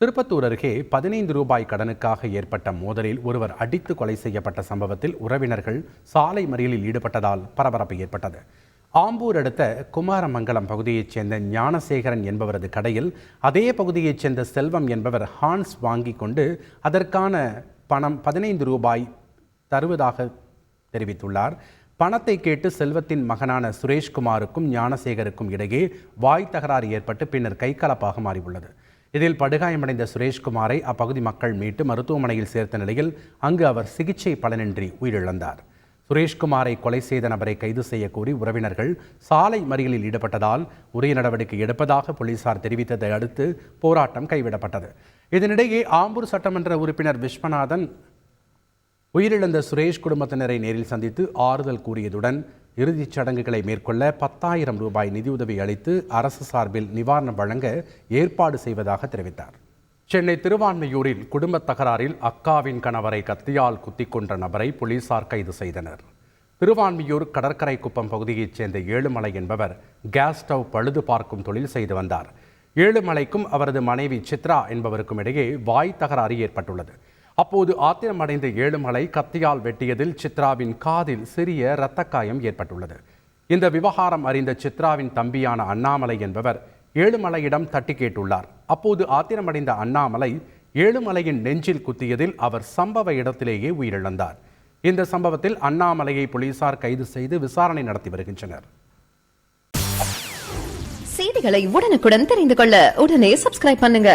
திருப்பத்தூர் அருகே 15 ரூபாய் கடனுக்காக ஏற்பட்ட மோதலில் ஒருவர் அடித்து கொலை செய்யப்பட்ட சம்பவத்தில் உறவினர்கள் சாலை மறியலில் ஈடுபட்டதால் பரபரப்பு ஏற்பட்டது. ஆம்பூர் அடுத்த குமாரமங்கலம் பகுதியைச் சேர்ந்த ஞானசேகரன் என்பவரது கடையில் அதே பகுதியைச் சேர்ந்த செல்வம் என்பவர் ஹான்ஸ் வாங்கி கொண்டு அதற்கான பணம் 15 ரூபாய் தருவதாக தெரிவித்துள்ளார். பணத்தை கேட்டு செல்வத்தின் மகனான சுரேஷ்குமாருக்கும் ஞானசேகருக்கும் இடையே வாய் தகராறு ஏற்பட்டு பின்னர் கைகலப்பாக மாறியுள்ளது. இதில் படுகாயமடைந்த சுரேஷ்குமாரை அப்பகுதி மக்கள் மீட்டு மருத்துவமனையில் சேர்த்த நிலையில் அங்கு அவர் சிகிச்சை பலனின்றி உயிரிழந்தார். சுரேஷ்குமாரை கொலை செய்த நபரை கைது செய்ய கோரி உறவினர்கள் சாலை மறியலில் ஈடுபட்டதால் உரிய நடவடிக்கை எடுப்பதாக போலீசார் தெரிவித்ததை அடுத்து போராட்டம் கைவிடப்பட்டது. இதனிடையே ஆம்பூர் சட்டமன்ற உறுப்பினர் விஸ்வநாதன் உயிரிழந்த சுரேஷ் குடும்பத்தினரை நேரில் சந்தித்து ஆறுதல் கூறியதுடன் இறுதிச் சடங்குகளை மேற்கொள்ள 10,000 ரூபாய் நிதியுதவி அளித்து அரசு சார்பில் நிவாரணம் வழங்க ஏற்பாடு செய்வதாக தெரிவித்தார். சென்னை திருவான்மியூரில் குடும்ப தகராறில் அக்காவின் கணவரை கத்தியால் குத்திக் கொன்ற நபரை போலீசார் கைது செய்தனர். திருவான்மியூர் கடற்கரை குப்பம் பகுதியைச் சேர்ந்த ஏழுமலை என்பவர் கேஸ் ஸ்டவ் பழுது பார்க்கும் தொழில் செய்து வந்தார். ஏழுமலைக்கும் அவரது மனைவி சித்ரா என்பவருக்கும் இடையே வாய் தகராறு ஏற்பட்டுள்ளது. அப்போது ஆத்திரமடைந்த ஏழுமலை கத்தியால் வெட்டியதில் சித்ராவின் காதில் சிறிய இரத்தக்காயம் ஏற்பட்டுள்ளது. இந்த விவகாரம் அறிந்த சித்ராவின் தம்பியான அண்ணாமலை என்பவர் ஏழுமலையிடம் தட்டி கேட்டுள்ளார். அப்போது ஆத்திரமடைந்த அண்ணாமலை ஏழுமலையின் நெஞ்சில் குத்தியதில் அவர் சம்பவ இடத்திலேயே உயிரிழந்தார். இந்த சம்பவத்தில் அண்ணாமலையை போலீசார் கைது செய்து விசாரணை நடத்தி வருகின்றனர். செய்திகளை உடனுக்குடன் தெரிந்து கொள்ள உடனே சப்ஸ்கிரைப் பண்ணுங்க.